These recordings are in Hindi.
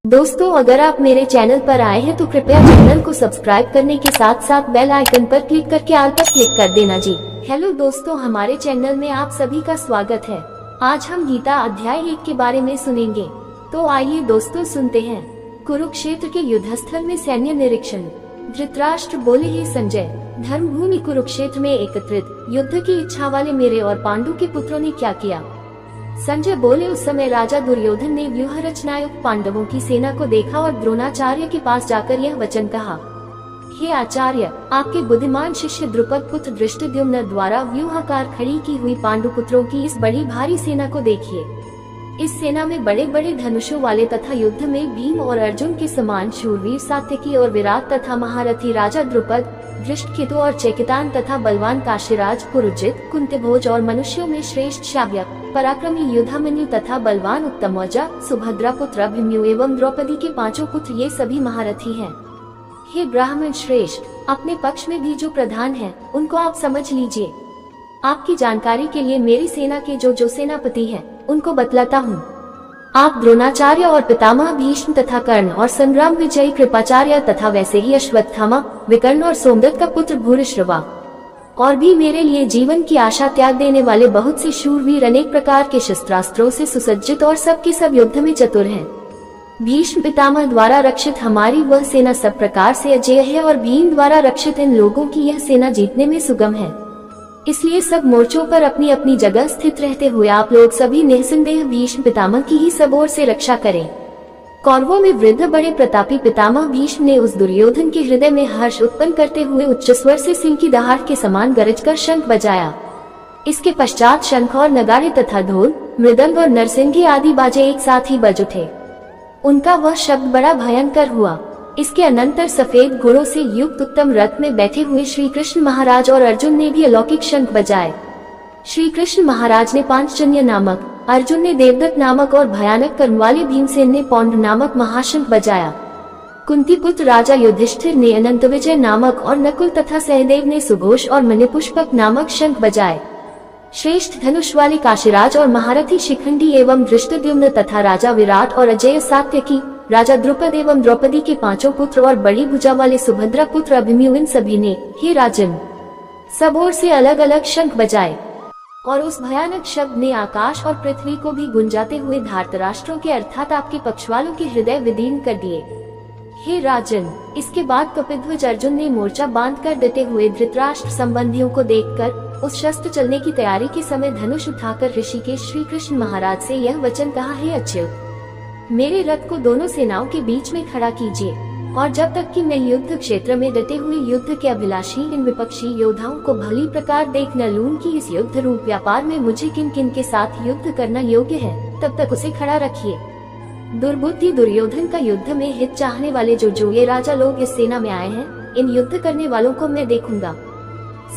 दोस्तों, अगर आप मेरे चैनल पर आए हैं तो कृपया चैनल को सब्सक्राइब करने के साथ साथ बेल आइकन पर क्लिक करके ऑल पर क्लिक कर देना जी। हेलो दोस्तों, हमारे चैनल में आप सभी का स्वागत है। आज हम गीता अध्याय 1 के बारे में सुनेंगे। तो आइए दोस्तों सुनते हैं। कुरुक्षेत्र के युद्धस्थल में सैन्य निरीक्षण। धृतराष्ट्र बोले, हे संजय, धर्मभूमि कुरुक्षेत्र में एकत्रित युद्ध की इच्छा वाले मेरे और पांडु के पुत्रों ने क्या किया। संजय बोले, उस समय राजा दुर्योधन ने व्यूह रचनायुक्त पांडवों की सेना को देखा और द्रोणाचार्य के पास जाकर यह वचन कहा, हे आचार्य, आपके बुद्धिमान शिष्य द्रुपद पुत्र धृष्टद्युम्न द्वारा व्यूहाकार खड़ी की हुई पांडु पुत्रों की इस बड़ी भारी सेना को देखिए। इस सेना में बड़े बड़े धनुषों वाले तथा युद्ध में भीम और अर्जुन के समान शूरवीर सात्यकी और विराट तथा महारथी राजा द्रुपद, धृष्टकेतु और चेकितान तथा बलवान काशीराज पुरुजित, कुंतीभोज और मनुष्यों में श्रेष्ठ शाव्यक, पराक्रमी युद्धामन्यु तथा बलवान उत्तमौजा, सुभद्रा पुत्र अभिमन्यु एवं द्रौपदी के 5 पुत्र, ये सभी महारथी हैं। हे ब्राह्मण श्रेष्ठ, अपने पक्ष में भी जो प्रधान हैं, उनको आप समझ लीजिए। आपकी जानकारी के लिए मेरी सेना के जो सेनापति हैं, उनको बतलाता हूँ। आप द्रोणाचार्य और पितामह भीष्म तथा कर्ण और संग्राम विजयी कृपाचार्य तथा वैसे ही अश्वत्थामा, विकर्ण और सोमदत्त का पुत्र भूरिश्रवा और भी मेरे लिए जीवन की आशा त्याग देने वाले बहुत से शूरवीर अनेक प्रकार के शस्त्रास्त्रों से सुसज्जित और सब के सब युद्ध में चतुर हैं। भीष्म पितामह द्वारा रक्षित हमारी वह सेना सब प्रकार से अजेय है और भीम द्वारा रक्षित इन लोगों की यह सेना जीतने में सुगम है। इसलिए सब मोर्चों पर अपनी अपनी जगह स्थित रहते हुए आप लोग सभी निःसंदेह भीष्म पितामह की ही सब ओर से रक्षा करें। कौरवों में वृद्ध बड़े प्रतापी पितामह भीष्म ने उस दुर्योधन के हृदय में हर्ष उत्पन्न करते हुए उच्च स्वर से सिंह की दहाड़ के समान गरजकर शंख बजाया। इसके पश्चात शंख और नगाड़े तथा ढोल, मृदंग और नरसिंघे आदि बाजे एक साथ ही बज उठे। उनका वह शब्द बड़ा भयंकर हुआ। इसके अनंतर सफेद घोड़ों से युक्त उत्तम रथ में बैठे हुए श्री कृष्ण महाराज और अर्जुन ने भी अलौकिक शंख बजाए। श्री कृष्ण महाराज ने पांचजन्य नामक, अर्जुन ने देवदत्त नामक और भयानक कर्म वाले भीमसेन ने पौंड नामक महाशंख बजाया। कुंती पुत्र राजा युधिष्ठिर ने अनंत विजय नामक और नकुल तथा सहदेव ने सुघोष और मणिपुष्पक नामक शंख बजाए। श्रेष्ठ धनुष वाले काशीराज और महारथी शिखंडी एवं धृष्टद्युम्न तथा राजा विराट और अजेय सात्यकी, राजा द्रुपद एवं द्रौपदी के 5 पुत्र और बड़ी भुजा वाले सुभद्रा पुत्र अभिमन्यु, इन सभी ने, हे राजन, सब ओर से अलग अलग शंख बजाए। और उस भयानक शब्द ने आकाश और पृथ्वी को भी गुंजाते हुए धार्तराष्ट्रों के अर्थात आपके पक्ष वालों के हृदय विदीर्ण कर दिए। हे राजन, इसके बाद कपिध्वज अर्जुन ने मोर्चा बांध कर डटे हुए धृतराष्ट्र संबंधियों को देखकर उस शस्त्र चलने की तैयारी के समय धनुष उठाकर ऋषिकेश श्री कृष्ण महाराज से यह वचन कहा, हे अच्युत, मेरे रथ को दोनों सेनाओं के बीच में खड़ा कीजिए और जब तक कि मैं युद्ध क्षेत्र में डटे हुए युद्ध के अभिलाषी इन विपक्षी योद्धाओं को भली प्रकार देख न लूं कि इस युद्ध रूप व्यापार में मुझे किन किन के साथ युद्ध करना योग्य है, तब तक उसे खड़ा रखिए। दुर्बुद्धि दुर्योधन का युद्ध में हित चाहने वाले जो ये राजा लोग इस सेना में आए हैं, इन युद्ध करने वालों को मैं देखूंगा।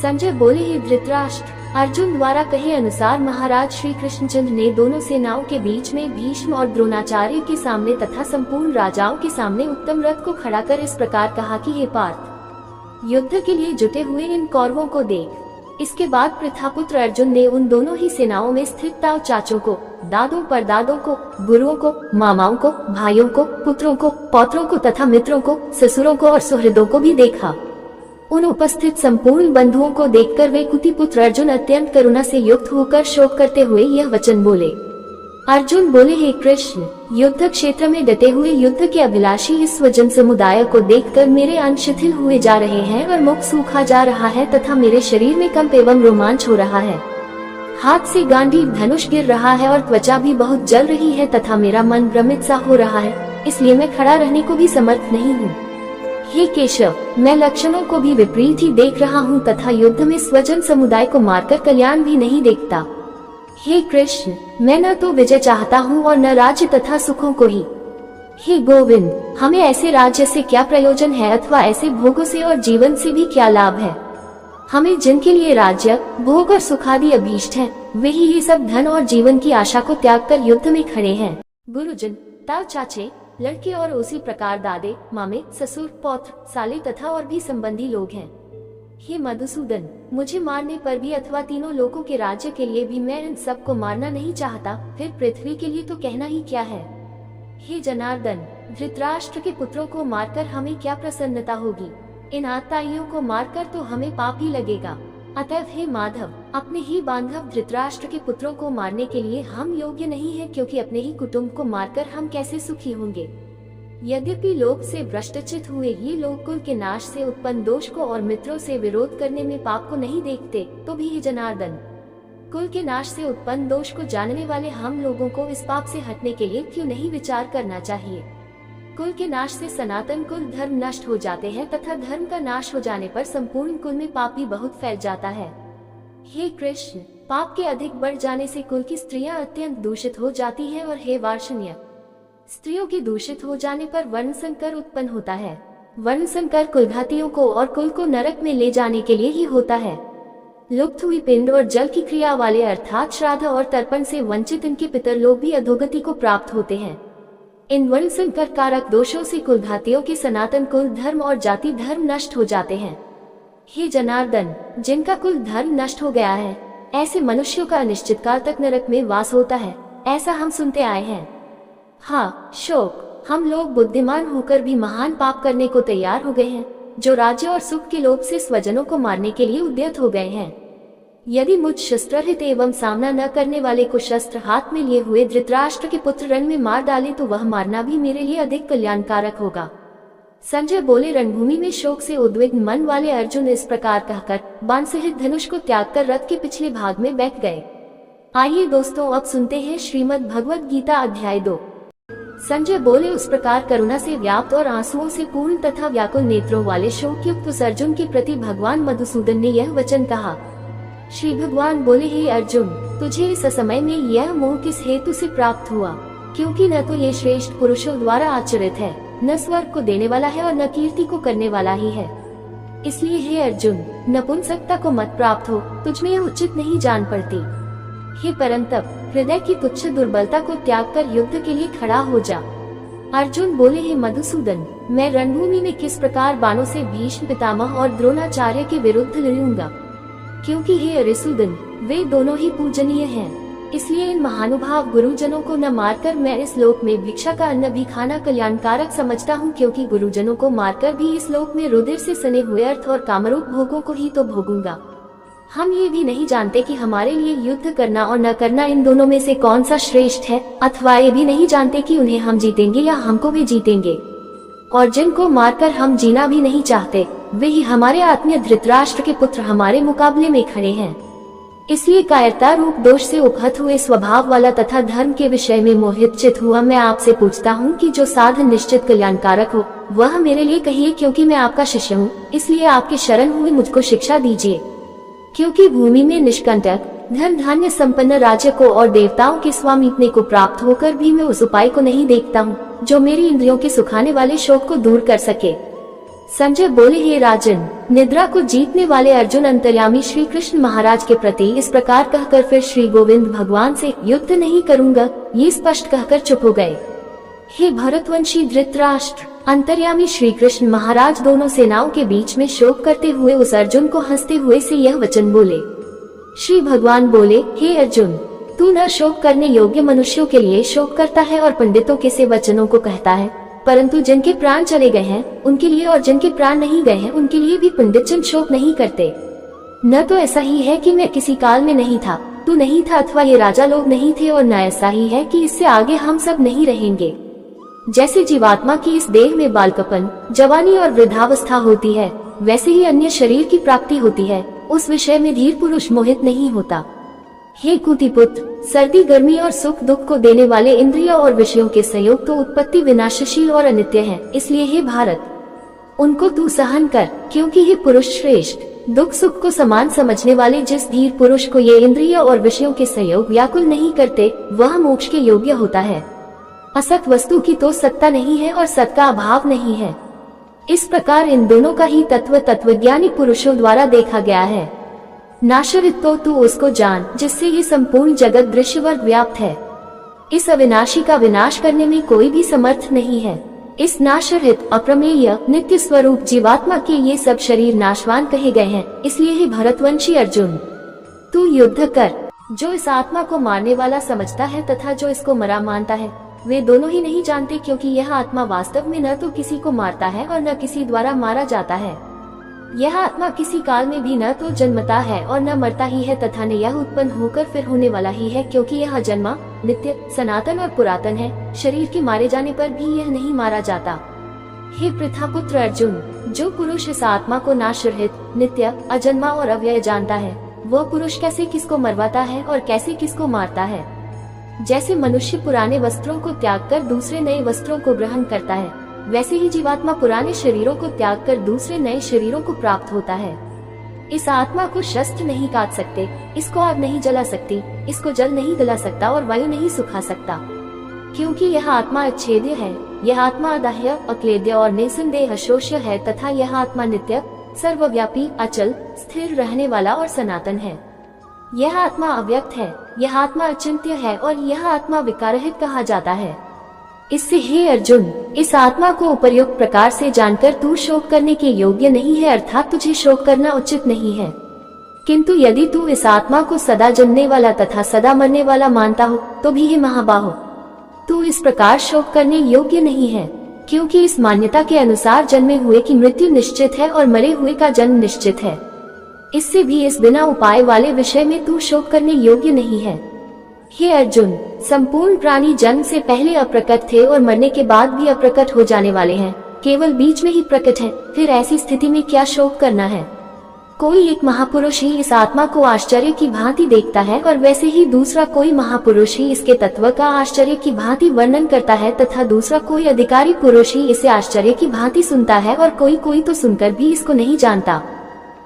संजय बोले, हे धृतराष्ट्र, अर्जुन द्वारा कहे अनुसार महाराज श्री कृष्णचंद्र ने दोनों सेनाओं के बीच में भीष्म और द्रोणाचार्य के सामने तथा संपूर्ण राजाओं के सामने उत्तम रथ को खड़ा कर इस प्रकार कहा कि हे पार्थ, युद्ध के लिए जुटे हुए इन कौरवों को देख। इसके बाद प्रथापुत्र अर्जुन ने उन दोनों ही सेनाओं में स्थित ताऊ चाचों को, दादों परदादों को, गुरुओं को, मामाओं को, भाइयों को, पुत्रों को, पौत्रों को तथा मित्रों को, ससुरों को और सुहृदों को भी देखा। उन उपस्थित संपूर्ण बंधुओं को देखकर वे कुंती पुत्र अर्जुन अत्यंत करुणा से युक्त होकर शोक करते हुए यह वचन बोले। अर्जुन बोले, हे कृष्ण, युद्ध क्षेत्र में डटे हुए युद्ध के अभिलाषी इस स्वजन समुदाय को देखकर मेरे अंग शिथिल हुए जा रहे हैं और मुख सूखा जा रहा है तथा मेरे शरीर में कंप एवं रोमांच हो रहा है। हाथ से गांडीव धनुष गिर रहा है और त्वचा भी बहुत जल रही है तथा मेरा मन भ्रमित सा हो रहा है, इसलिए मैं खड़ा रहने को भी समर्थ नहीं हूँ। हे केशव, मैं लक्षणों को भी विपरीत ही देख रहा हूँ तथा युद्ध में स्वजन समुदाय को मारकर कल्याण भी नहीं देखता। हे कृष्ण, मैं न तो विजय चाहता हूँ और न राज्य तथा सुखों को ही। हे गोविंद, हमें ऐसे राज्य से क्या प्रयोजन है अथवा ऐसे भोगों से और जीवन से भी क्या लाभ है। हमें जिनके लिए राज्य, भोग और सुखादि अभीष्ट हैं, वे ही ये सब धन और जीवन की आशा को त्याग कर युद्ध में खड़े हैं। गुरुजन, ताऊ चाचे, लड़के और उसी प्रकार दादे, मामे, ससुर, पौत्र, साले तथा और भी संबंधी लोग हैं। हे मधुसूदन, मुझे मारने पर भी अथवा तीनों लोगों के राज्य के लिए भी मैं इन सबको मारना नहीं चाहता, फिर पृथ्वी के लिए तो कहना ही क्या है। हे जनार्दन, धृतराष्ट्र के पुत्रों को मारकर हमें क्या प्रसन्नता होगी? इन आताइयों को मारकर तो हमें पाप ही लगेगा। अतएव हे माधव, अपने ही बांधव धृतराष्ट्र के पुत्रों को मारने के लिए हम योग्य नहीं है, क्योंकि अपने ही कुटुंब को मारकर हम कैसे सुखी होंगे? यद्यपि लोभ से भ्रष्टचित हुए ये लोग कुल के नाश से उत्पन्न दोष को और मित्रों से विरोध करने में पाप को नहीं देखते, तो भी हे जनार्दन, कुल के नाश से उत्पन्न दोष को जानने वाले हम लोगों को इस पाप से हटने के लिए क्यों नहीं विचार करना चाहिए? कुल के नाश से सनातन कुल धर्म नष्ट हो जाते हैं तथा धर्म का नाश हो जाने पर संपूर्ण कुल में पाप भी बहुत फैल जाता है। हे कृष्ण, पाप के अधिक बढ़ जाने से कुल की स्त्रियां अत्यंत दूषित हो जाती हैं और हे वार्ष्ण्य, स्त्रियों के दूषित हो जाने पर वर्ण संकर उत्पन्न होता है। वर्ण संकर कुलघातियों को और कुल को नरक में ले जाने के लिए ही होता है। लुप्त हुई पिंड और जल की क्रिया वाले अर्थात श्राद्ध और तर्पण से वंचित इनके पितर लोग भी अधोगति को प्राप्त होते हैं। इन वर्ण संकर कारक दोषों से कुलघातियों के सनातन कुल धर्म और जाति धर्म नष्ट हो जाते हैं। हे जनार्दन, जिनका कुल धर्म नष्ट हो गया है, ऐसे मनुष्यों का अनिश्चित काल तक नरक में वास होता है, ऐसा हम सुनते आए हैं। हाँ शोक, हम लोग बुद्धिमान होकर भी महान पाप करने को तैयार हो गए हैं, जो राज्य और सुख के लोभ से स्वजनों को मारने के लिए उद्यत हो गए हैं। यदि मुझ शस्त्ररहित एवं सामना न करने वाले को शस्त्र हाथ में लिए हुए धृतराष्ट्र के पुत्र रण में मार डाले तो वह मारना भी मेरे लिए अधिक कल्याणकारक होगा। संजय बोले, रणभूमि में शोक से उद्विग्न मन वाले अर्जुन इस प्रकार कहकर बाण सहित धनुष को त्याग कर रथ के पिछले भाग में बैठ गए। आइए दोस्तों, अब सुनते हैं श्रीमद् भगवद गीता अध्याय 2। संजय बोले, उस प्रकार करुणा से व्याप्त और आंसुओं से पूर्ण तथा व्याकुल नेत्रों वाले शोकयुक्त उस अर्जुन के प्रति भगवान मधुसूदन ने यह वचन कहा। श्री भगवान बोले, हे अर्जुन, तुझे इस समय में यह मोह किस हेतु से प्राप्त हुआ? क्योंकि न तो ये श्रेष्ठ पुरुषों द्वारा आचरित है, न स्वर्ग को देने वाला है और न कीर्ति को करने वाला ही है। इसलिए हे अर्जुन, नपुंसकता को मत प्राप्त हो, तुझमें यह उचित नहीं जान पड़ती। हे परंतप, हृदय की तुच्छ दुर्बलता को त्याग कर युद्ध के लिए खड़ा हो जा। अर्जुन बोले, हे मधुसूदन, मैं रणभूमि में किस प्रकार बाणों से भीष्म पितामह और द्रोणाचार्य के विरुद्ध लड़ूंगा? क्योंकि हे अरिसूदन, वे दोनों ही पूजनीय हैं। इसलिए इन महानुभाव गुरुजनों को न मारकर मैं इस लोक में भिक्षा का अन्न भी खाना कल्याणकारक समझता हूँ, क्योंकि गुरुजनों को मारकर भी इस लोक में रुधिर से सने हुए अर्थ और कामरूप भोगों को ही तो भोगूंगा। हम ये भी नहीं जानते कि हमारे लिए युद्ध करना और न करना इन दोनों में से कौन सा श्रेष्ठ है, अथवा ये भी नहीं जानते कि उन्हें हम जीतेंगे या हमको वे जीतेंगे। और जिनको मारकर हम जीना भी नहीं चाहते, वे ही हमारे आत्मीय धृतराष्ट्र के पुत्र हमारे मुकाबले में खड़े हैं। इसलिए कायरता रूप दोष से उपहत हुए स्वभाव वाला तथा धर्म के विषय में मोहित चित हुआ मैं आपसे पूछता हूँ कि जो साधन निश्चित कल्याणकारक हो वह मेरे लिए कहिए, क्योंकि मैं आपका शिष्य हूँ। इसलिए आपके शरण हुए मुझको शिक्षा दीजिए। क्योंकि भूमि में निष्कंटक धन धान्य संपन्न राज्य को और देवताओं के स्वामित्व को प्राप्त होकर भी मैं उस उपाय को नहीं देखता हूँ जो मेरी इंद्रियों के सुखाने वाले शोक को दूर कर सके। संजय बोले, हे राजन, निद्रा को जीतने वाले अर्जुन अंतर्यामी श्री कृष्ण महाराज के प्रति इस प्रकार कहकर फिर श्री गोविंद भगवान से युद्ध नहीं करूंगा ये स्पष्ट कहकर चुप हो गए। हे भरतवंशी धृतराष्ट्र, अंतर्यामी श्री कृष्ण महाराज दोनों सेनाओं के बीच में शोक करते हुए उस अर्जुन को हंसते हुए से यह वचन बोले। श्री भगवान बोले, हे अर्जुन, तू न शोक करने योग्य मनुष्यों के लिए शोक करता है और पंडितों के से वचनों को कहता है, परंतु जिनके प्राण चले गए हैं उनके लिए और जिनके प्राण नहीं गए हैं उनके लिए भी पंडित जन शोक नहीं करते। न तो ऐसा ही है कि मैं किसी काल में नहीं था, तू नहीं था, अथवा ये राजा लोग नहीं थे, और न ऐसा ही है कि इससे आगे हम सब नहीं रहेंगे। जैसे जीवात्मा की इस देह में बालकपन, जवानी और वृद्धावस्था होती है, वैसे ही अन्य शरीर की प्राप्ति होती है, उस विषय में धीर पुरुष मोहित नहीं होता। हे कुतिपुत्र, सर्दी गर्मी और सुख दुख को देने वाले इंद्रियों और विषयों के संयोग तो उत्पत्ति विनाशशील और अनित्य हैं। इसलिए हे भारत, उनको तू सहन कर, क्योंकि हे पुरुष श्रेष्ठ, दुख सुख को समान समझने वाले जिस धीर पुरुष को ये इंद्रियों और विषयों के संयोग व्याकुल नहीं करते वह मोक्ष के योग्य होता है। असत वस्तु की तो सत्ता नहीं है और सत का अभाव नहीं है। इस प्रकार इन दोनों का ही तत्वज्ञानी पुरुषों द्वारा देखा गया है। नाशरित तो तू उसको जान जिससे ये संपूर्ण जगत दृश्यवर्ग व्याप्त है। इस अविनाशी का विनाश करने में कोई भी समर्थ नहीं है। इस नाशरहित अप्रमेय नित्य स्वरूप जीवात्मा के ये सब शरीर नाशवान कहे गए हैं। इसलिए हे भरतवंशी अर्जुन, तू युद्ध कर। जो इस आत्मा को मारने वाला समझता है तथा जो इसको मरा मानता है वे दोनों ही नहीं जानते, क्योंकि यह आत्मा वास्तव में न तो किसी को मारता है और न किसी द्वारा मारा जाता है। यह आत्मा किसी काल में भी न तो जन्मता है और न मरता ही है, तथा न यह उत्पन्न होकर फिर होने वाला ही है, क्योंकि यह जन्मा, नित्य, सनातन और पुरातन है। शरीर के मारे जाने पर भी यह नहीं मारा जाता। हे पृथापुत्र अर्जुन, जो पुरुष इस आत्मा को नाशरहित, नित्य, अजन्मा और अव्यय जानता है, वह पुरुष कैसे किसको मरवाता है और कैसे किसको मारता है। जैसे मनुष्य पुराने वस्त्रों को त्याग कर दूसरे नए वस्त्रों को ग्रहण करता है, वैसे ही जीवात्मा पुराने शरीरों को त्याग कर दूसरे नए शरीरों को प्राप्त होता है। इस आत्मा को शस्त्र नहीं काट सकते, इसको आग नहीं जला सकती, इसको जल नहीं गला सकता और वायु नहीं सुखा सकता, क्योंकि यह आत्मा अच्छेद्य है। यह आत्मा अदाह्य, अक्लेद्य और निसंदेह अशोष्य है, तथा यह आत्मा नित्य, सर्वव्यापी, अचल, स्थिर रहने वाला और सनातन है। यह आत्मा अव्यक्त है, यह आत्मा अचिंत्य है और यह आत्मा विकाररहित कहा जाता है। इससे हे अर्जुन, इस आत्मा को उपर्युक्त प्रकार से जानकर तू शोक करने के योग्य नहीं है, अर्थात तुझे शोक करना उचित नहीं है। किंतु यदि तू इस आत्मा को सदा जन्मने वाला तथा सदा मरने वाला मानता हो, तो भी हे महाबाहो, तू इस प्रकार शोक करने योग्य नहीं है, क्योंकि इस मान्यता के अनुसार जन्मे हुए की मृत्यु निश्चित है और मरे हुए का जन्म निश्चित है। इससे भी इस बिना उपाय वाले विषय में तू शोक करने योग्य नहीं है। हे अर्जुन, संपूर्ण प्राणी जन्म से पहले अप्रकट थे और मरने के बाद भी अप्रकट हो जाने वाले हैं, केवल बीच में ही प्रकट है। फिर ऐसी स्थिति में क्या शोक करना है। कोई एक महापुरुष ही इस आत्मा को आश्चर्य की भांति देखता है और वैसे ही दूसरा कोई महापुरुष ही इसके तत्व का आश्चर्य की भांति वर्णन करता है, तथा दूसरा कोई अधिकारी पुरुष ही इसे आश्चर्य की भांति सुनता है और कोई तो सुनकर भी इसको नहीं जानता।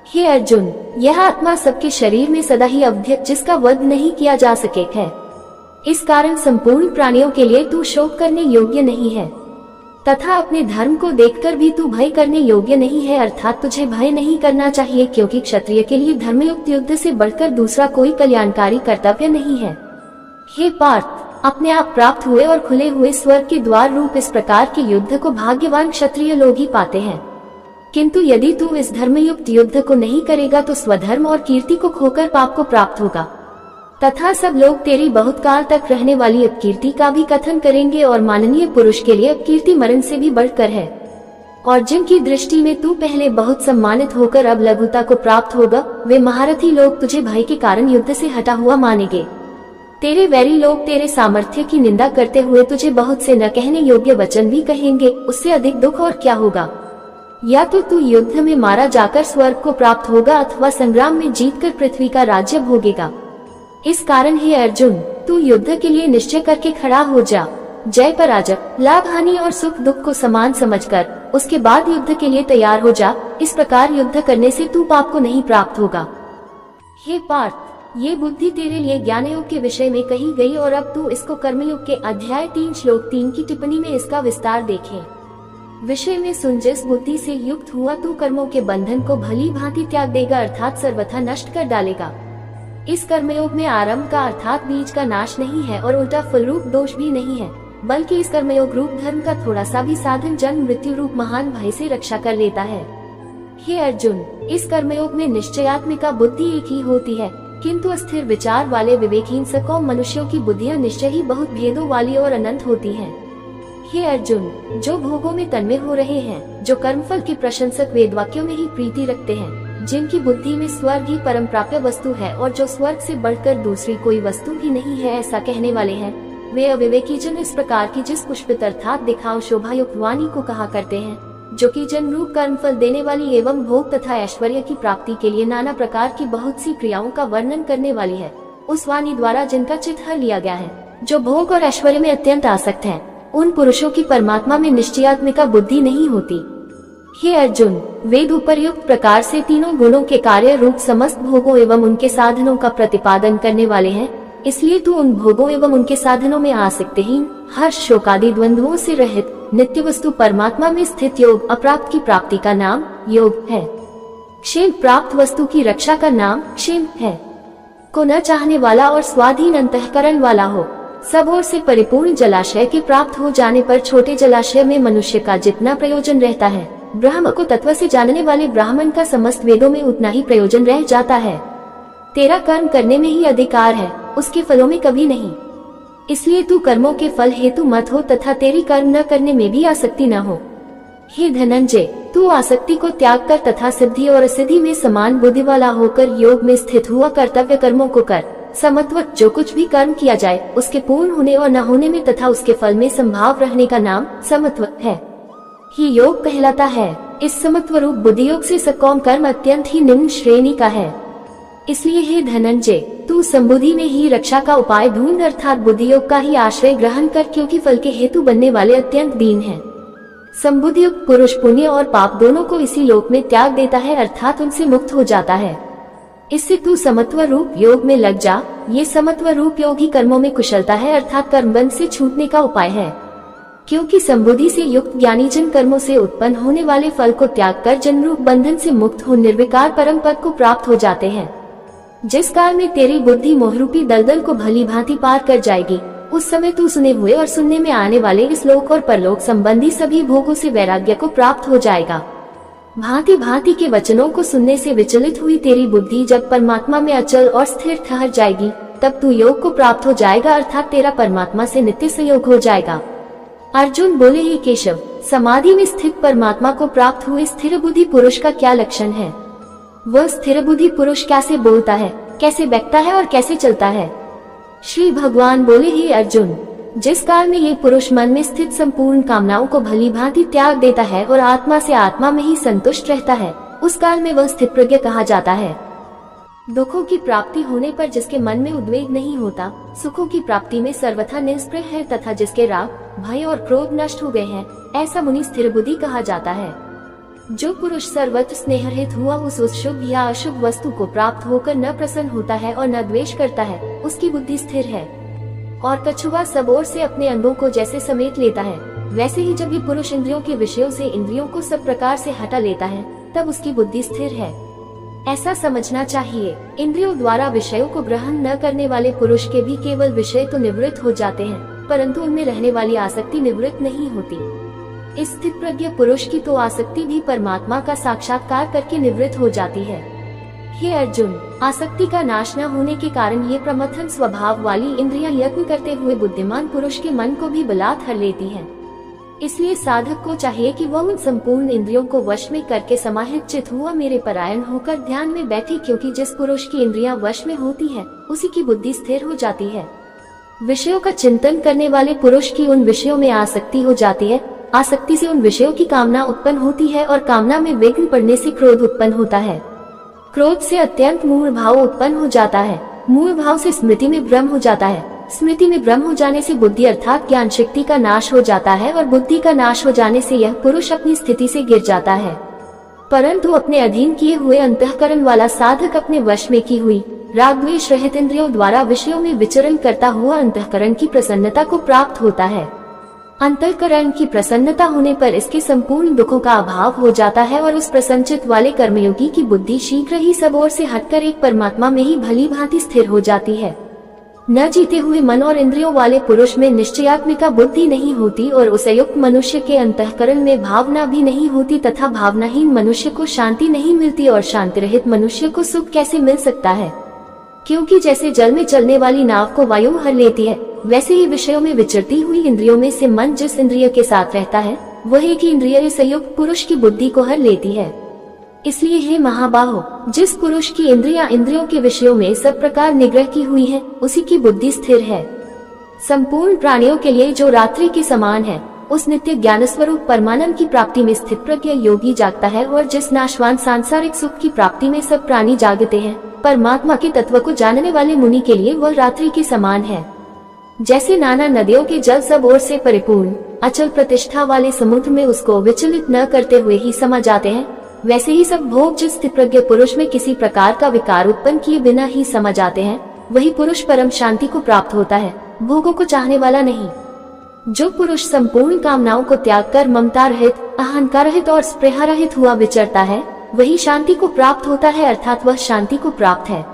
हे अर्जुन, यह आत्मा सबके शरीर में सदा ही अवध्यक्त, जिसका वध नहीं किया जा सके है। इस कारण संपूर्ण प्राणियों के लिए तू शोक करने योग्य नहीं है, तथा अपने धर्म को देखकर भी तू भय करने योग्य नहीं है, अर्थात तुझे भय नहीं करना चाहिए, क्योंकि क्षत्रिय के लिए धर्मयुक्त युद्ध से बढ़कर दूसरा कोई कल्याणकारी कर्तव्य नहीं है। हे पार्थ, अपने आप प्राप्त हुए और खुले हुए स्वर्ग के द्वार रूप इस प्रकार के युद्ध को भाग्यवान क्षत्रिय लोग ही पाते हैं। किंतु यदि तू इस धर्मयुक्त युद्ध को नहीं करेगा तो स्वधर्म और कीर्ति को खोकर पाप को प्राप्त होगा, तथा सब लोग तेरी बहुत काल तक रहने वाली अपकीर्ति का भी कथन करेंगे, और माननीय पुरुष के लिए अपकीर्ति मरण से भी बढ़कर है। और जिनकी दृष्टि में तू पहले बहुत सम्मानित होकर अब लघुता को प्राप्त होगा, वे महारथी लोग तुझे भय के कारण युद्ध से हटा हुआ मानेंगे। तेरे वैरी लोग तेरे सामर्थ्य की निंदा करते हुए तुझे बहुत से न कहने योग्य वचन भी कहेंगे। उससे अधिक दुख और क्या होगा। या तो तू युद्ध में मारा जाकर स्वर्ग को प्राप्त होगा, अथवा संग्राम में जीतकर पृथ्वी का राज्य भोगेगा। इस कारण हे अर्जुन, तू युद्ध के लिए निश्चय करके खड़ा हो जा। जय पराजय, लाभ हानि और सुख दुख को समान समझकर उसके बाद युद्ध के लिए तैयार हो जा। इस प्रकार युद्ध करने से तू पाप को नहीं प्राप्त होगा। हे पार्थ, ये बुद्धि तेरे लिए ज्ञान योग के विषय में कही गई, और अब तू इसको कर्मयोग के अध्याय 3 श्लोक 3 की टिप्पणी में इसका विस्तार देखें। विषय में सुन, जिस बुद्धि से युक्त हुआ तू कर्मों के बंधन को भली भांति त्याग देगा, अर्थात सर्वथा नष्ट कर डालेगा। इस कर्मयोग में आरंभ का अर्थात बीज का नाश नहीं है और उल्टा फल रूप दोष भी नहीं है, बल्कि इस कर्मयोग रूप धर्म का थोड़ा सा भी साधन जन्म मृत्यु रूप महान भय से रक्षा कर लेता है। हे अर्जुन, इस कर्मयोग में निश्चयात्मिका बुद्धि एक ही होती है, किंतु अस्थिर विचार वाले विवेकहीन सकौ मनुष्यों की बुद्धियां निश्चय ही बहुत भेदों वाली और अनंत होती हैं। हे अर्जुन, जो भोगों में तन्मय हो रहे हैं, जो कर्मफल के प्रशंसक वेद वाक्यों में ही प्रीति रखते हैं, जिनकी बुद्धि में स्वर्ग ही परम प्राप्य वस्तु है और जो स्वर्ग से बढ़कर दूसरी कोई वस्तु भी नहीं है, ऐसा कहने वाले हैं, वे अविवेकी जन इस प्रकार की जिस पुष्पित अर्थात दिखाओ शोभा युक्त वाणी को कहा करते हैं, जो कि जन्म रूप कर्म फल देने वाली एवं भोग तथा ऐश्वर्य की प्राप्ति के लिए नाना प्रकार की बहुत सी क्रियाओं का वर्णन करने वाली है। उस वाणी द्वारा जिनका चित्त हर लिया गया है, जो भोग और ऐश्वर्य में अत्यंत आसक्त हैं, उन पुरुषों की परमात्मा में निश्चयात्मिका बुद्धि नहीं होती। हे अर्जुन, वेद उपर्युक्त प्रकार से तीनों गुणों के कार्य रूप समस्त भोगों एवं उनके साधनों का प्रतिपादन करने वाले हैं, इसलिए तू उन भोगों एवं उनके साधनों में आसक्तिहीन, हर्ष शोक आदि द्वंद्वों से रहित नित्य वस्तु परमात्मा में स्थित योग अप्राप्त की प्राप्ति का नाम योग है। क्षेम प्राप्त वस्तु की रक्षा का नाम क्षेम है। को न चाहने वाला और स्वाधीन अंतःकरण वाला हो, सब ओर से परिपूर्ण जलाशय के प्राप्त हो जाने पर छोटे जलाशय में मनुष्य का जितना प्रयोजन रहता है, ब्रह्म को तत्व से जानने वाले ब्राह्मण का समस्त वेदों में उतना ही प्रयोजन रह जाता है। तेरा कर्म करने में ही अधिकार है, उसके फलों में कभी नहीं। इसलिए तू कर्मों के फल हेतु मत हो तथा तेरी कर्म न करने में भी आसक्ति न हो। हे धनंजय, तू आसक्ति को त्याग कर तथा सिद्धि और असिद्धि में समान बुद्धि वाला होकर योग में स्थित हुआ कर्तव्य कर्मों को कर। समत्व जो कुछ भी कर्म किया जाए उसके पूर्ण होने और न होने में तथा उसके फल में संभाव रहने का नाम समत्व है, ही योग कहलाता है। इस समत्व रूप बुद्धि योग से सकौम कर्म अत्यंत ही निम्न श्रेणी का है। इसलिए हे धनंजय, तू संबुद्धि में ही रक्षा का उपाय ढूंढ अर्थात बुद्धि योग का ही आश्रय ग्रहण कर, क्योंकि फल के हेतु बनने वाले अत्यंत दीन है। संबुद्धि युक्त पुरुष पुण्य और पाप दोनों को इसी लोक में त्याग देता है अर्थात उनसे मुक्त हो जाता है। इससे तू समत्व रूप योग में लग जा। ये समत्व रूप योग ही कर्मों में कुशलता है अर्थात कर्मबंध से छूटने का उपाय है, क्योंकि संबुद्धि से युक्त ज्ञानी जन कर्मों से उत्पन्न होने वाले फल को त्याग कर जन्म रूप बंधन से मुक्त हो निर्विकार परम पद को प्राप्त हो जाते हैं। जिस काल में तेरी बुद्धि मोहरूपी दलदल को भली भांति पार कर जाएगी, उस समय तू सुने हुए और सुनने में आने वाले इस लोक और परलोक संबंधी सभी भोगों से वैराग्य को प्राप्त हो जाएगा। भांति भांति के वचनों को सुनने से विचलित हुई तेरी बुद्धि जब परमात्मा में अचल और स्थिर ठहर जाएगी, तब तू योग को प्राप्त हो जाएगा अर्थात तेरा परमात्मा से नित्य संयोग हो जाएगा। अर्जुन बोले, हे केशव, समाधि में स्थित परमात्मा को प्राप्त हुए स्थिर बुद्धि पुरुष का क्या लक्षण है? वह स्थिर बुद्धि पुरुष कैसे बोलता है, कैसे बैठता है और कैसे चलता है? श्री भगवान बोले, हे अर्जुन, जिस काल में ये पुरुष मन में स्थित संपूर्ण कामनाओं को भली भांति त्याग देता है और आत्मा से आत्मा में ही संतुष्ट रहता है, उस काल में वह स्थित प्रज्ञ कहा जाता है। दुखों की प्राप्ति होने पर जिसके मन में उद्वेग नहीं होता, सुखों की प्राप्ति में सर्वथा निष्प्रह है तथा जिसके राग, भय और क्रोध नष्ट हो गए हैं, ऐसा मुनि स्थिर बुद्धि कहा जाता है। जो पुरुष सर्वत्र स्नेहरहित हुआ उस शुभ या अशुभ वस्तु को प्राप्त होकर न प्रसन्न होता है और न द्वेष करता है, उसकी बुद्धि स्थिर है। और कछुआ सब ओर से अपने अंगों को जैसे समेट लेता है, वैसे ही जब ये पुरुष इंद्रियों के विषयों से इंद्रियों को सब प्रकार से हटा लेता है, तब उसकी बुद्धि स्थिर है, ऐसा समझना चाहिए। इंद्रियों द्वारा विषयों को ग्रहण न करने वाले पुरुष के भी केवल विषय तो निवृत्त हो जाते हैं, परंतु उनमें रहने वाली आसक्ति निवृत्त नहीं होती। इस स्थित प्रज्ञ पुरुष की तो आसक्ति भी परमात्मा का साक्षात्कार करके निवृत्त हो जाती है। हे अर्जुन, आसक्ति का नाश न होने के कारण ये प्रमथन स्वभाव वाली इंद्रियां यत्न करते हुए बुद्धिमान पुरुष के मन को भी बलात् हर लेती हैं। इसलिए साधक को चाहिए कि वह उन संपूर्ण इंद्रियों को वश में करके समाहित चित हुआ मेरे परायण होकर ध्यान में बैठे, क्योंकि जिस पुरुष की इंद्रियां वश में होती है, उसी की बुद्धि स्थिर हो जाती है। विषयों का चिंतन करने वाले पुरुष की उन विषयों में आसक्ति हो जाती है, आसक्ति से उन विषयों की कामना उत्पन्न होती है और कामना में विघ्न पड़ने से क्रोध उत्पन्न होता है। क्रोध से अत्यंत मूढ़ भाव उत्पन्न हो जाता है, मूढ़ भाव से स्मृति में भ्रम हो जाता है, स्मृति में भ्रम हो जाने से बुद्धि अर्थात ज्ञान शक्ति का नाश हो जाता है और बुद्धि का नाश हो जाने से यह पुरुष अपनी स्थिति से गिर जाता है। परंतु अपने अधीन किए हुए अंतःकरण वाला साधक अपने वश में की हुई राग द्वेष रहित इंद्रियों द्वारा विषयों में विचरण करता हुआ अंतःकरण की प्रसन्नता को प्राप्त होता है। अंतःकरण की प्रसन्नता होने पर इसके संपूर्ण दुखों का अभाव हो जाता है और उस प्रसन्नचित वाले कर्मयोगी की बुद्धि शीघ्र ही सब ओर से हटकर एक परमात्मा में ही भली भांति स्थिर हो जाती है। न जीते हुए मन और इंद्रियों वाले पुरुष में निश्चयात्मिका बुद्धि नहीं होती और उस युक्त मनुष्य के अंतःकरण में भावना भी नहीं होती तथा भावनाहीन मनुष्य को शांति नहीं मिलती और शांति रहित मनुष्य को सुख कैसे मिल सकता है? क्योंकि जैसे जल में चलने वाली नाव को वायु हर लेती है, वैसे ही विषयों में विचरती हुई इंद्रियों में से मन जिस इंद्रिय के साथ रहता है, वह एक ही इंद्रिय संयुक्त पुरुष की बुद्धि को हर लेती है। इसलिए हे महाबाहो, जिस पुरुष की इंद्रियां इंद्रियों के विषयों में सब प्रकार निग्रह की हुई है, उसी की बुद्धि स्थिर है। संपूर्ण प्राणियों के लिए जो रात्रि के समान है, उस नित्य ज्ञान स्वरूप परमानंद की प्राप्ति में स्थित प्रज्ञ योगी जागता है और जिस नाशवान सांसारिक सुख की प्राप्ति में सब प्राणी जागते हैं, परमात्मा के तत्व को जानने वाले मुनि के लिए वह रात्रि के समान है। जैसे नाना नदियों के जल सब ओर से परिपूर्ण अचल प्रतिष्ठा वाले समुद्र में उसको विचलित न करते हुए ही समा जाते हैं, वैसे ही सब भोग जिस स्थित प्रज्ञ पुरुष में किसी प्रकार का विकार उत्पन्न किए बिना ही समा जाते हैं, वही पुरुष परम शांति को प्राप्त होता है, भोगों को चाहने वाला नहीं। जो पुरुष संपूर्ण कामनाओं को त्याग कर ममता रहित, अहंकार रहित और स्पृहा रहित हुआ विचरता है, वही शांति को प्राप्त होता है अर्थात वह शांति को प्राप्त है।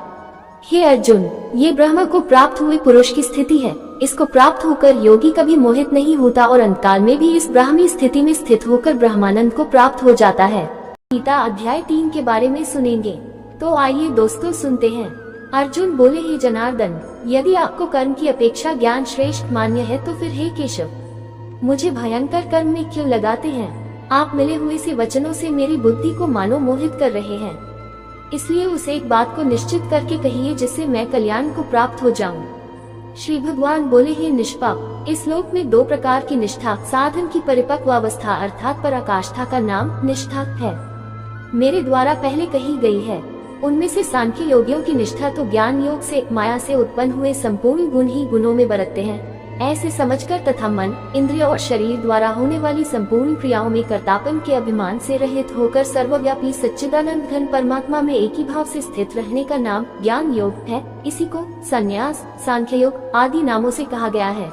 हे अर्जुन, ये ब्रह्म को प्राप्त हुए पुरुष की स्थिति है। इसको प्राप्त होकर योगी कभी मोहित नहीं होता और अंतकाल में भी इस ब्राह्मी स्थिति में स्थित होकर ब्रह्मानंद को प्राप्त हो जाता है। गीता अध्याय 3 के बारे में सुनेंगे, तो आइए दोस्तों सुनते हैं। अर्जुन बोले, हे जनार्दन, यदि आपको कर्म की अपेक्षा ज्ञान श्रेष्ठ मान्य है तो फिर हे केशव, मुझे भयंकर कर्म में क्यों लगाते हैं? आप मिले हुए से वचनों से मेरी बुद्धि को मानो मोहित कर रहे हैं। इसलिए उस एक बात को निश्चित करके कहिए जिससे मैं कल्याण को प्राप्त हो जाऊं। श्री भगवान बोले, हे निष्पाप, इस लोक में दो प्रकार की निष्ठा, साधन की परिपक्व अवस्था अर्थात पराकाष्ठा का नाम निष्ठा है, मेरे द्वारा पहले कही गई है। उनमें से सांख्य योगियों की निष्ठा तो ज्ञान योग से माया से उत्पन्न हुए संपूर्ण गुण ही गुणों में बरतते हैं, ऐसे समझकर तथा मन, इंद्रिय और शरीर द्वारा होने वाली संपूर्ण क्रियाओं में कर्तापन के अभिमान से रहित होकर सर्वव्यापी सच्चिदानंद घन परमात्मा में एक ही भाव से स्थित रहने का नाम ज्ञान योग है। इसी को संन्यास, सांख्य योग आदि नामों से कहा गया है।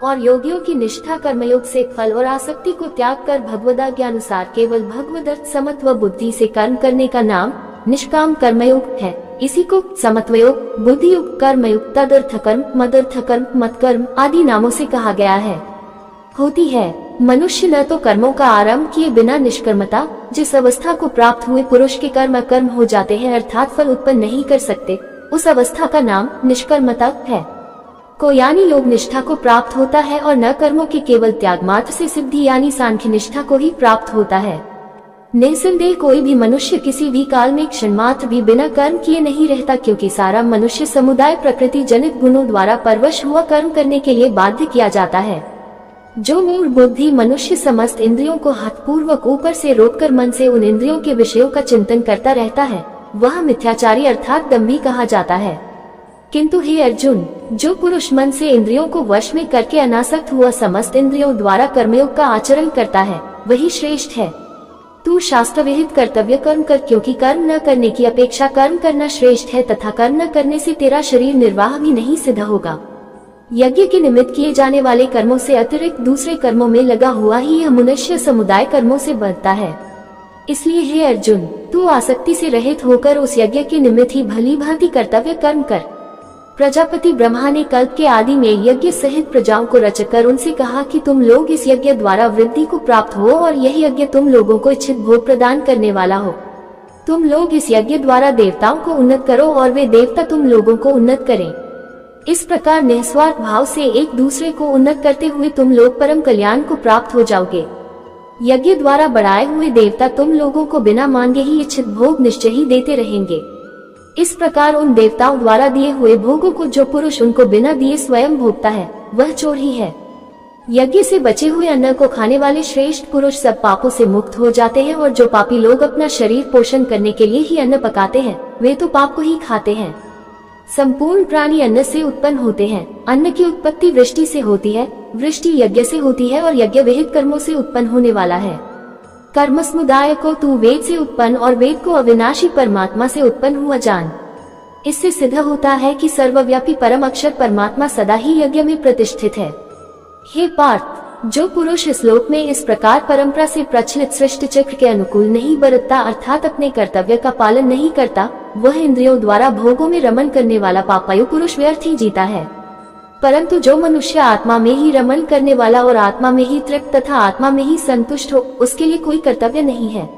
और योगियों की निष्ठा कर्मयोग से फल और आसक्ति को त्याग कर भगवदाज्ञानुसार केवल भगवदर्थ समत्व बुद्धि से कर्म करने का नाम निष्काम कर्मयोग है। इसी को समत्वयोग, बुद्धियोग, कर्मयोग, तदर्थ कर्म, मदर्थ कर्म, मतकर्म आदि नामों से कहा गया है। होती है मनुष्य न तो कर्मों का आरंभ किए बिना निष्कर्मता, जिस अवस्था को प्राप्त हुए पुरुष के कर्म अकर्म हो जाते हैं अर्थात फल उत्पन्न नहीं कर सकते, उस अवस्था का नाम निष्कर्मता है। को यानी योग निष्ठा को प्राप्त होता है और न कर्मों के केवल त्याग मात्र से सिद्धि यानी सांख्य निष्ठा को ही प्राप्त होता है। निसंदेह कोई भी मनुष्य किसी भी काल में क्षण मात्र भी बिना कर्म किए नहीं रहता, क्योंकि सारा मनुष्य समुदाय प्रकृति जनित गुणों द्वारा परवश हुआ कर्म करने के लिए बाध्य किया जाता है। जो मूढ़ बुद्धि मनुष्य समस्त इंद्रियों को हठपूर्वक ऊपर से रोककर मन से उन इंद्रियों के विषयों का चिंतन करता रहता है, वह मिथ्याचारी अर्थात दंभी कहा जाता है। किंतु हे अर्जुन, जो पुरुष मन से इंद्रियों को वश में करके अनासक्त हुआ समस्त इंद्रियों द्वारा कर्मयोग का आचरण करता है, वही श्रेष्ठ है। तू शास्त्र विहित कर्तव्य कर्म कर, क्योंकि कर्म न करने की अपेक्षा कर्म करना श्रेष्ठ है तथा कर्म न करने से तेरा शरीर निर्वाह भी नहीं सिद्ध होगा। यज्ञ के निमित्त किए जाने वाले कर्मों से अतिरिक्त दूसरे कर्मों में लगा हुआ ही यह मनुष्य समुदाय कर्मों से बढ़ता है। इसलिए हे अर्जुन, तू आसक्ति से रहित होकर उस यज्ञ के निमित्त ही भली भांति कर्तव्य कर्म कर। प्रजापति ब्रह्मा ने कल्प के आदि में यज्ञ सहित प्रजाओं को रचकर उनसे कहा कि तुम लोग इस यज्ञ द्वारा वृद्धि को प्राप्त हो और यह यज्ञ तुम लोगों को इच्छित भोग प्रदान करने वाला हो। तुम लोग इस यज्ञ द्वारा देवताओं को उन्नत करो और वे देवता तुम लोगों को उन्नत करें। इस प्रकार निस्वार्थ भाव से एक दूसरे को उन्नत करते हुए तुम लोग परम कल्याण को प्राप्त हो जाओगे। यज्ञ द्वारा बढ़ाए हुए देवता तुम लोगों को बिना मांगे ही इच्छित भोग निश्चय ही देते रहेंगे। इस प्रकार उन देवताओं द्वारा दिए हुए भोगों को जो पुरुष उनको बिना दिए स्वयं भोगता है, वह चोर ही है। यज्ञ से बचे हुए अन्न को खाने वाले श्रेष्ठ पुरुष सब पापों से मुक्त हो जाते हैं, और जो पापी लोग अपना शरीर पोषण करने के लिए ही अन्न पकाते हैं, वे तो पाप को ही खाते हैं। संपूर्ण प्राणी अन्न से उत्पन्न होते हैं। अन्न की उत्पत्ति वृष्टि से होती है, वृष्टि यज्ञ से होती है और यज्ञ विहित कर्मों से उत्पन्न होने वाला है। कर्म समुदाय को तू वेद से उत्पन्न और वेद को अविनाशी परमात्मा से उत्पन्न हुआ जान। इससे सिद्ध होता है कि सर्वव्यापी परम अक्षर परमात्मा सदा ही यज्ञ में प्रतिष्ठित है। हे पार्थ, जो पुरुष इस लोक में इस प्रकार परंपरा से प्रचलित सृष्टि चक्र के अनुकूल नहीं बरतता अर्थात अपने कर्तव्य का पालन नहीं करता, वह इंद्रियों द्वारा भोगों में रमन करने वाला पापायु पुरुष व्यर्थ ही जीता है। परंतु जो मनुष्य आत्मा में ही रमन करने वाला और आत्मा में ही तृप्त तथा आत्मा में ही संतुष्ट हो, उसके लिए कोई कर्तव्य नहीं है।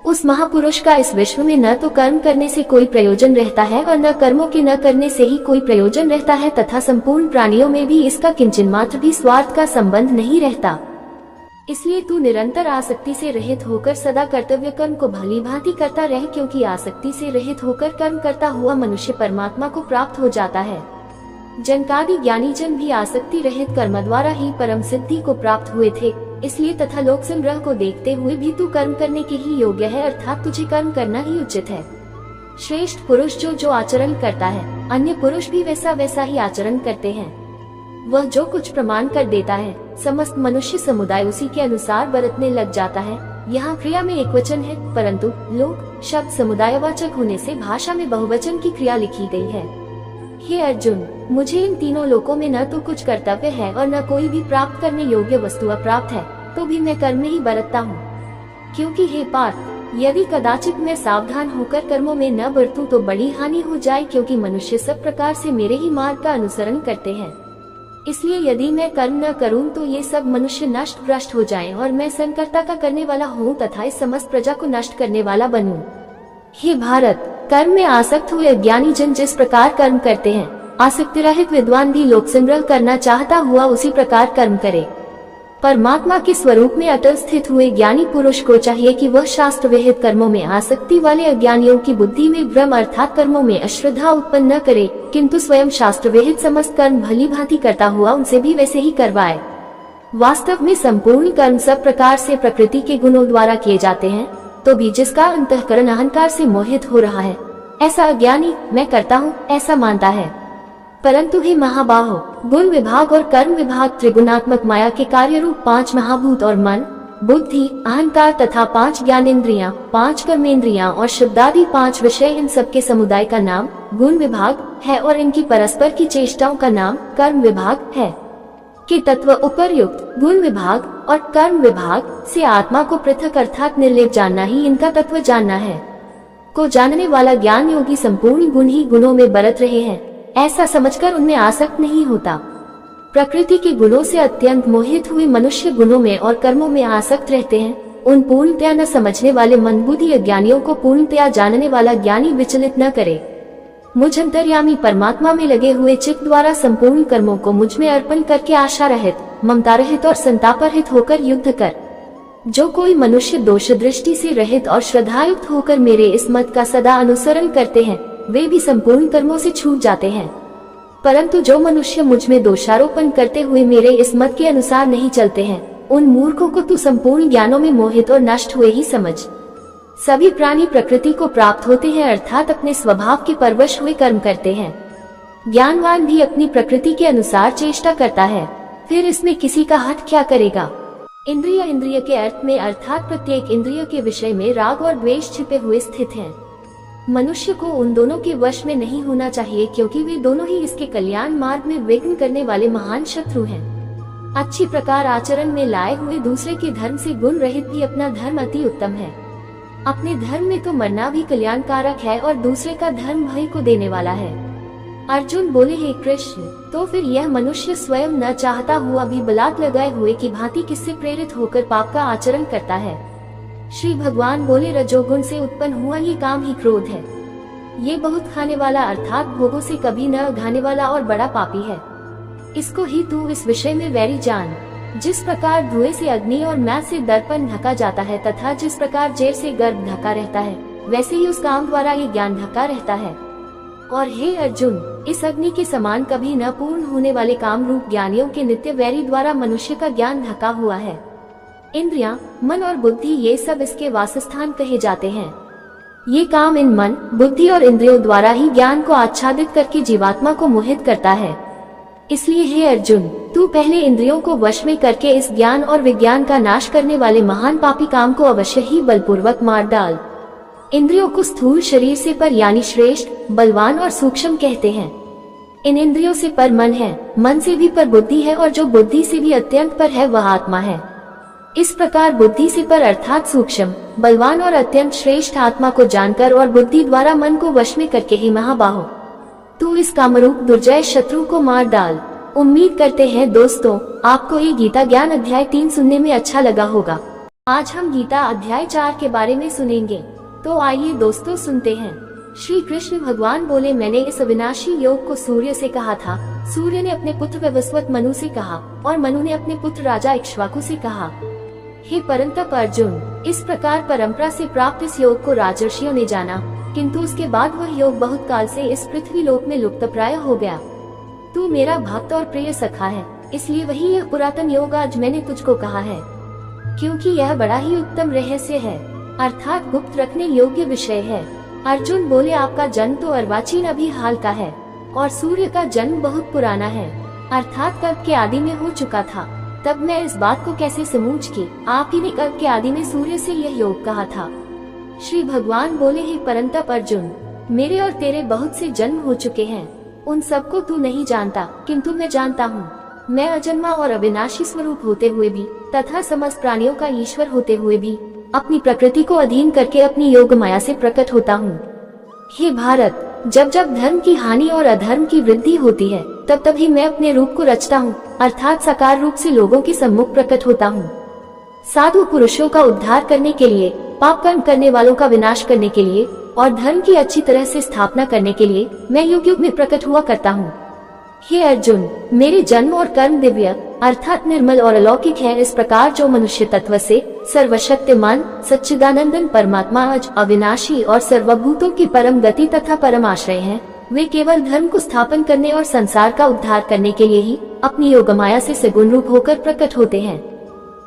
उस महापुरुष का इस विश्व में न तो कर्म करने से कोई प्रयोजन रहता है और न कर्मों के न करने से ही कोई प्रयोजन रहता है, तथा संपूर्ण प्राणियों में भी इसका किंचन मात्र भी स्वार्थ का संबंध नहीं रहता। इसलिए तू निरंतर आसक्ति से रहित होकर सदा कर्तव्य कर्म को भली भांति करता रह, क्योंकि आसक्ति से रहित होकर कर्म करता हुआ मनुष्य परमात्मा को प्राप्त हो जाता है। जनकादि ज्ञानी जन भी आसक्ति रहित कर्म द्वारा ही परम सिद्धि को प्राप्त हुए थे। इसलिए तथा लोक संग्रह को देखते हुए भी तू कर्म करने के ही योग्य है, अर्थात तुझे कर्म करना ही उचित है। श्रेष्ठ पुरुष जो आचरण करता है, अन्य पुरुष भी वैसा वैसा ही आचरण करते हैं। वह जो कुछ प्रमाण कर देता है, समस्त मनुष्य समुदाय उसी के अनुसार बरतने लग जाता है। यहाँ क्रिया में एक वचन है, परंतु लोक शब्द समुदायवाचक होने से भाषा में बहुवचन की क्रिया लिखी गई है। हे अर्जुन, मुझे इन तीनों लोकों में न तो कुछ कर्तव्य है और न कोई भी प्राप्त करने योग्य वस्तु अप्राप्त है, तो भी मैं कर्म में ही बरतता हूँ। क्योंकि हे पार्थ, यदि कदाचित मैं सावधान होकर कर्मों में न बरतूं तो बड़ी हानि हो जाए, क्योंकि मनुष्य सब प्रकार से मेरे ही मार्ग का अनुसरण करते हैं। इसलिए यदि मैं कर्म न करूं तो ये सब मनुष्य नष्ट भ्रष्ट हो जाएं और मैं संकर्ता का करने वाला हूँ तथा इस समस्त प्रजा को नष्ट करने वाला बनूं। हे भारत, कर्म में आसक्त हुए अज्ञानी जन जिस प्रकार कर्म करते हैं, आसक्ति रहित विद्वान भी लोक संग्रह करना चाहता हुआ उसी प्रकार कर्म करे। परमात्मा के स्वरूप में अटल स्थित हुए ज्ञानी पुरुष को चाहिए कि वह शास्त्र विहित कर्मों में आसक्ति वाले अज्ञानियों की बुद्धि में भ्रम अर्थात कर्मों में अश्रद्धा उत्पन्न न करे, किंतु स्वयं शास्त्र विहित समस्त कर्म भली भांति करता हुआ उनसे भी वैसे ही करवाए। वास्तव में संपूर्ण कर्म सब प्रकार से प्रकृति के गुणों द्वारा किए जाते हैं, तो भी जिसका अंतःकरण अहंकार से मोहित हो रहा है, ऐसा अज्ञानी मैं करता हूँ ऐसा मानता है। परंतु हे महाबाहो, गुण विभाग और कर्म विभाग त्रिगुणात्मक माया के कार्य रूप 5 महाभूत और मन, बुद्धि, अहंकार तथा 5 ज्ञानेंद्रियां, 5 कर्मेंद्रियां और शब्दादि 5 विषय, इन सबके समुदाय का नाम गुण विभाग है और इनकी परस्पर की चेष्टाओं का नाम कर्म विभाग है। कि तत्व उपर्युक्त गुण विभाग और कर्म विभाग से आत्मा को पृथक अर्थात निर्लेप जानना ही इनका तत्व जानना है। को जानने वाला ज्ञान योगी संपूर्ण गुण ही गुणों में बरत रहे हैं ऐसा समझकर उनमें आसक्त नहीं होता। प्रकृति के गुणों से अत्यंत मोहित हुए मनुष्य गुणों में और कर्मों में आसक्त रहते हैं। उन पूर्णतया न समझने वाले मंदबुद्धि अज्ञानियों को पूर्णतया जानने वाला ज्ञानी विचलित न करे। मुझ अंतर्यामी परमात्मा में लगे हुए चित्त द्वारा संपूर्ण कर्मों को मुझ में अर्पण करके आशा रहित, ममता रहित और संताप रहित होकर युद्ध कर। जो कोई मनुष्य दोष दृष्टि से रहित और श्रद्धायुक्त होकर मेरे इस मत का सदा अनुसरण करते हैं, वे भी संपूर्ण कर्मों से छूट जाते हैं। परंतु जो मनुष्य मुझ में दोषारोपण करते हुए मेरे इस मत के अनुसार नहीं चलते हैं, उन मूर्खों को तू संपूर्ण ज्ञानों में मोहित और नष्ट हुए ही समझ। सभी प्राणी प्रकृति को प्राप्त होते हैं अर्थात अपने स्वभाव के परवश हुए कर्म करते हैं। ज्ञानवान भी अपनी प्रकृति के अनुसार चेष्टा करता है, फिर इसमें किसी का हट क्या करेगा। इंद्रिय इंद्रिय के अर्थ में अर्थात प्रत्येक इंद्रिय के विषय में राग और द्वेष छिपे हुए स्थित हैं। मनुष्य को उन दोनों के वश में नहीं होना चाहिए, क्योंकि वे दोनों ही इसके कल्याण मार्ग में विघ्न करने वाले महान शत्रु हैं। अच्छी प्रकार आचरण में लाए हुए दूसरे के धर्म से गुण रहित भी अपना धर्म अति उत्तम है। अपने धर्म में तो मरना भी कल्याणकारक है और दूसरे का धर्म भय को देने वाला है। अर्जुन बोले, हे कृष्ण, तो फिर यह मनुष्य स्वयं न चाहता हुआ भी बलात् लगाए हुए की भांति किससे प्रेरित होकर पाप का आचरण करता है। श्री भगवान बोले, रजोगुण से उत्पन्न हुआ ये काम ही क्रोध है। ये बहुत खाने वाला अर्थात भोगों से कभी न उठाने वाला और बड़ा पापी है। इसको ही तू इस विषय में वैरी जान। जिस प्रकार धुएं से अग्नि और मैल से दर्पण ढका जाता है तथा जिस प्रकार जैर से गर्भ ढका रहता है, वैसे ही उस काम द्वारा ये ज्ञान ढका रहता है। और हे अर्जुन, इस अग्नि के समान कभी न पूर्ण होने वाले काम रूप ज्ञानियों के नित्य वैरी द्वारा मनुष्य का ज्ञान ढका हुआ है। इंद्रियां, मन और बुद्धि ये सब इसके वासस्थान कहे जाते हैं। ये काम इन मन, बुद्धि और इंद्रियों द्वारा ही ज्ञान को आच्छादित करके जीवात्मा को मोहित करता है। इसलिए हे अर्जुन, तू पहले इंद्रियों को वश में करके इस ज्ञान और विज्ञान का नाश करने वाले महान पापी काम को अवश्य ही बलपूर्वक मार डाल। इंद्रियों को स्थूल शरीर से पर यानी श्रेष्ठ, बलवान और सूक्ष्म कहते हैं। इन इंद्रियों से पर मन है, मन से भी पर बुद्धि है और जो बुद्धि से भी अत्यंत पर है वह आत्मा है। इस प्रकार बुद्धि से पर अर्थात सूक्ष्म, बलवान और अत्यंत श्रेष्ठ आत्मा को जानकर और बुद्धि द्वारा मन को वश में करके ही महाबाहो, तू इस कामरूप दुर्जय शत्रु को मार डाल। उम्मीद करते हैं दोस्तों, आपको ये गीता ज्ञान अध्याय 3 सुनने में अच्छा लगा होगा। आज हम गीता अध्याय 4 के बारे में सुनेंगे, तो आइए दोस्तों सुनते हैं। श्री कृष्ण भगवान बोले, मैंने इस अविनाशी योग को सूर्य से कहा था, सूर्य ने अपने पुत्र वैवस्वत मनु से कहा और मनु ने अपने पुत्र राजा इक्ष्वाकु से कहा। हे परंतप अर्जुन, इस प्रकार परंपरा से प्राप्त इस योग को राजर्षियों ने जाना, किंतु उसके बाद वह योग बहुत काल से इस पृथ्वी लोक में लुप्तप्राय हो गया। तू मेरा भक्त और प्रिय सखा है, इसलिए वही यह पुरातन योग आज मैंने तुझको कहा है, क्योंकि यह बड़ा ही उत्तम रहस्य है, अर्थात गुप्त रखने योग्य विषय है। अर्जुन बोले, आपका जन्म तो अर्वाचीन अभी हाल का है और सूर्य का जन्म बहुत पुराना है, अर्थात कल्प के आदि में हो चुका था। तब मैं इस बात को कैसे समझ की आप ही ने कल्प के आदि में सूर्य से यह योग कहा था। श्री भगवान बोले, हे परंतप अर्जुन, मेरे और तेरे बहुत से जन्म हो चुके हैं, उन सबको तू नहीं जानता, किंतु मैं जानता हूँ। मैं अजन्मा और अविनाशी स्वरूप होते हुए भी तथा समस्त प्राणियों का ईश्वर होते हुए भी अपनी प्रकृति को अधीन करके अपनी योग माया से प्रकट होता हूँ। हे भारत, जब जब धर्म की हानि और अधर्म की वृद्धि होती है, तब तभी मैं अपने रूप को रचता हूँ, अर्थात साकार रूप से लोगों के सम्मुख प्रकट होता हूँ। साधु पुरुषों का उद्धार करने के लिए, पाप कर्म करने वालों का विनाश करने के लिए और धर्म की अच्छी तरह से स्थापना करने के लिए मैं युग युग में प्रकट हुआ करता हूँ। हे अर्जुन, मेरे जन्म और कर्म दिव्य अर्थात निर्मल और अलौकिक है। इस प्रकार जो मनुष्य तत्व से सर्वशक्तिमान सच्चिदानंदन परमात्मा अज अविनाशी और सर्वभूतों की परम गति तथा परम आश्रय हैं, वे केवल धर्म को स्थापन करने और संसार का उद्धार करने के लिए ही अपनी योगमाया से सगुण रूप होकर प्रकट होते हैं।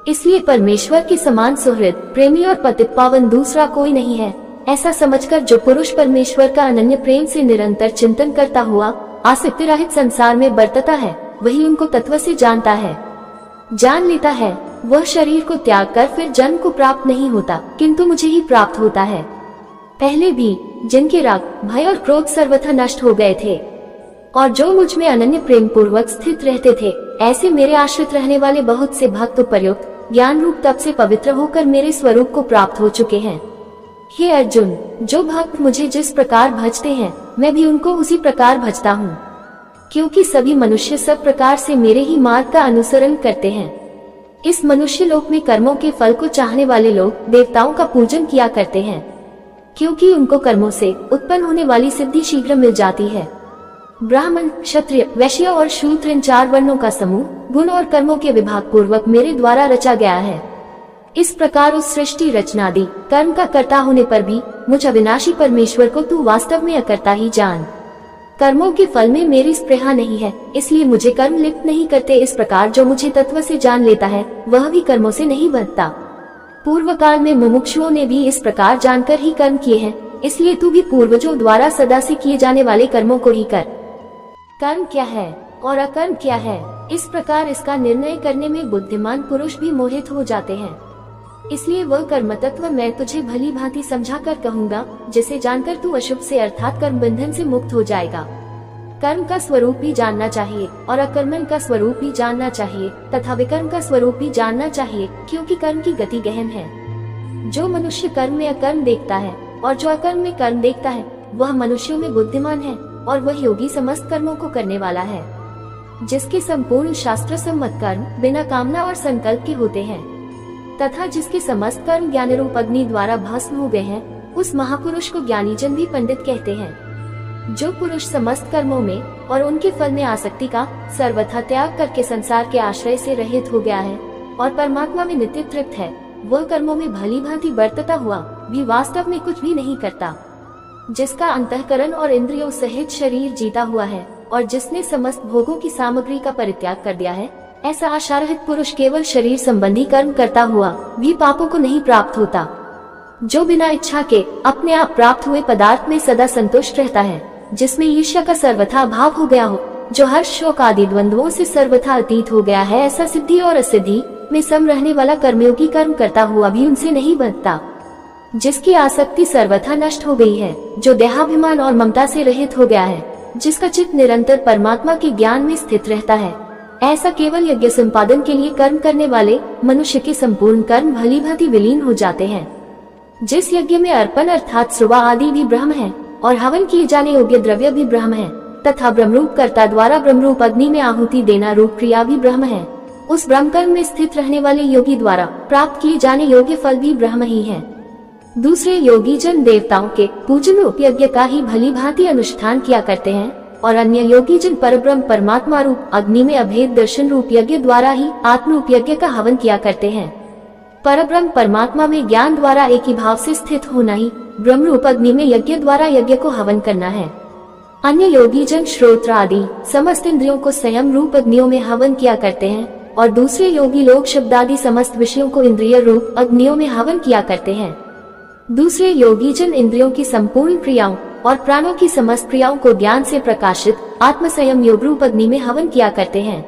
इसलिए परमेश्वर के समान सुहृद प्रेमी और पतित पावन दूसरा कोई नहीं है। ऐसा समझकर जो पुरुष परमेश्वर का अनन्य प्रेम से निरंतर चिंतन करता हुआ आसक्ति रहित संसार में बरतता है, वही उनको तत्व से जानता है, जान लेता है। वह शरीर को त्याग कर फिर जन्म को प्राप्त नहीं होता, किंतु मुझे ही प्राप्त होता है। पहले भी जिनके राग भय और क्रोध सर्वथा नष्ट हो गए थे और जो मुझ में अनन्य प्रेम पूर्वक स्थित रहते थे, ऐसे मेरे आश्रित रहने वाले बहुत से भक्त उपयुक्त ज्ञान रूप तप से पवित्र होकर मेरे स्वरूप को प्राप्त हो चुके हैं। हे अर्जुन, जो भक्त मुझे जिस प्रकार भजते हैं, मैं भी उनको उसी प्रकार भजता हूँ, क्योंकि सभी मनुष्य सब प्रकार से मेरे ही मार्ग का अनुसरण करते हैं। इस मनुष्य लोक में कर्मों के फल को चाहने वाले लोग देवताओं का पूजन किया करते हैं, क्योंकि उनको कर्मों से उत्पन्न होने वाली सिद्धि शीघ्र मिल जाती है। ब्राह्मण, क्षत्रिय, वैश्य और शूद्र इन 4 वर्णों का समूह गुण और कर्मों के विभाग पूर्वक मेरे द्वारा रचा गया है। इस प्रकार उस सृष्टि रचनादि कर्म का कर्ता होने पर भी मुझ अविनाशी परमेश्वर को तू वास्तव में अकर्ता ही जान। कर्मों के फल में मेरी स्पृहा नहीं है, इसलिए मुझे कर्म लिप्त नहीं करते। इस प्रकार जो मुझे तत्व से जान लेता है, वह भी कर्मों से नहीं बंधता। पूर्व काल में मुमुक्षुओं ने भी इस प्रकार जानकर ही कर्म किए हैं, इसलिए तू भी पूर्वजों द्वारा सदा से किए जाने वाले कर्मों को ही कर। कर्म क्या है और अकर्म क्या है, इस प्रकार इसका निर्णय करने में बुद्धिमान पुरुष भी मोहित हो जाते हैं। इसलिए वह कर्म तत्व मैं तुझे भली भांति समझा कर कहूँगा, जिसे जानकर तू अशुभ से अर्थात कर्म बंधन से मुक्त हो जाएगा। कर्म का स्वरूप भी जानना चाहिए और अकर्मण का स्वरूप भी जानना चाहिए तथा विकर्म का स्वरूप भी जानना चाहिए, क्योंकि कर्म की गति गहन है। जो मनुष्य कर्म में अकर्म देखता है और जो अकर्म में कर्म देखता है, वह मनुष्यों में बुद्धिमान है और वह योगी समस्त कर्मों को करने वाला है, जिसके संपूर्ण शास्त्र सम्मत कर्म बिना कामना और संकल्प के होते हैं तथा जिसके समस्त कर्म ज्ञान रूप अग्नि द्वारा भस्म हो गए हैं, उस महापुरुष को ज्ञानी जन भी पंडित कहते हैं। जो पुरुष समस्त कर्मों में और उनके फल में आसक्ति का सर्वथा त्याग करके संसार के आश्रय से रहित हो गया है और परमात्मा में नित्य तृप्त है, वह कर्मों में भली भांति बरतता हुआ भी वास्तव में कुछ भी नहीं करता। जिसका अंतःकरण और इंद्रियों सहित शरीर जीता हुआ है और जिसने समस्त भोगों की सामग्री का परित्याग कर दिया है, ऐसा आशारहित पुरुष केवल शरीर संबंधी कर्म करता हुआ भी पापों को नहीं प्राप्त होता। जो बिना इच्छा के अपने आप प्राप्त हुए पदार्थ में सदा संतुष्ट रहता है, जिसमें ईर्ष्या का सर्वथा अभाव हो गया हो, जो हर्ष शोक आदि द्वंद्वों से सर्वथा अतीत हो गया है, ऐसा सिद्धि और असिद्धि में सम रहने वाला कर्मयोगी कर्म करता हुआ भी उनसे नहीं बंधता। जिसकी आसक्ति सर्वथा नष्ट हो गई है, जो देहाभिमान और ममता से रहित हो गया है, जिसका चित्त निरंतर परमात्मा के ज्ञान में स्थित रहता है, ऐसा केवल यज्ञ संपादन के लिए कर्म करने वाले मनुष्य के संपूर्ण कर्म भली भांति विलीन हो जाते हैं। जिस यज्ञ में अर्पण अर्थात सुबह आदि भी ब्रह्म है और हवन किए जाने योग्य द्रव्य भी ब्रह्म है तथा ब्रह्मरूप कर्ता द्वारा ब्रह्मरूप अग्नि में आहुति देना रूप क्रिया भी ब्रह्म है, उस ब्रह्म कर्म में स्थित रहने वाले योगी द्वारा प्राप्त किए जाने योग्य फल भी ब्रह्म ही है। दूसरे योगी जन देवताओं के पूजन रूप यज्ञ का ही भली भांति अनुष्ठान किया करते हैं और अन्य योगी जन परब्रह्म परमात्मा रूप अग्नि में अभेद दर्शन रूप यज्ञ द्वारा ही आत्म रूप यज्ञ का हवन किया करते हैं। परब्रह्म परमात्मा में ज्ञान द्वारा एक ही भाव से स्थित होना ही ब्रह्म रूप अग्नि में यज्ञ द्वारा यज्ञ को हवन करना है। अन्य योगी जन श्रोत्र आदि समस्त इंद्रियों को संयम रूप अग्नियों में हवन किया करते हैं और दूसरे योगी लोग शब्द आदि समस्त विषयों को इंद्रिय रूप अग्नियों में हवन किया करते हैं। दूसरे योगी जन इंद्रियों की संपूर्ण क्रियाओं और प्राणों की समस्त क्रियाओं को ज्ञान से प्रकाशित आत्म संयम योग रूप अग्नि में हवन किया करते हैं।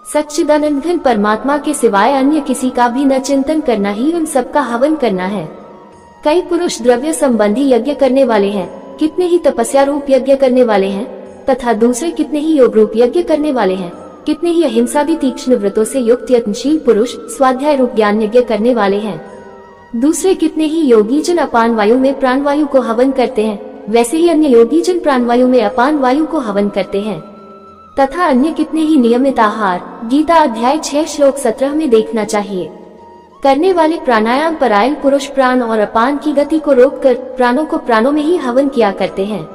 सच्चिदानंद घन परमात्मा के सिवाय अन्य किसी का भी न चिंतन करना ही उन सबका हवन करना है। कई पुरुष द्रव्य संबंधी यज्ञ करने वाले हैं, कितने ही तपस्या रूप यज्ञ करने वाले हैं तथा दूसरे कितने ही योग रूप यज्ञ करने वाले हैं, कितने ही अहिंसादि तीक्ष्ण व्रतों से युक्त यत्नशील पुरुष स्वाध्याय रूप ज्ञान यज्ञ करने वाले हैं। दूसरे कितने ही योगी जन अपान वायु में प्राण वायु को हवन करते हैं, वैसे ही अन्य योगी जन प्राण वायु में अपान वायु को हवन करते हैं। तथा अन्य कितने ही नियमित आहार गीता अध्याय 6 श्लोक 17 में देखना चाहिए। करने वाले प्राणायाम परायण पुरुष प्राण और अपान की गति को रोककर प्राणों को प्राणों में ही हवन किया करते हैं।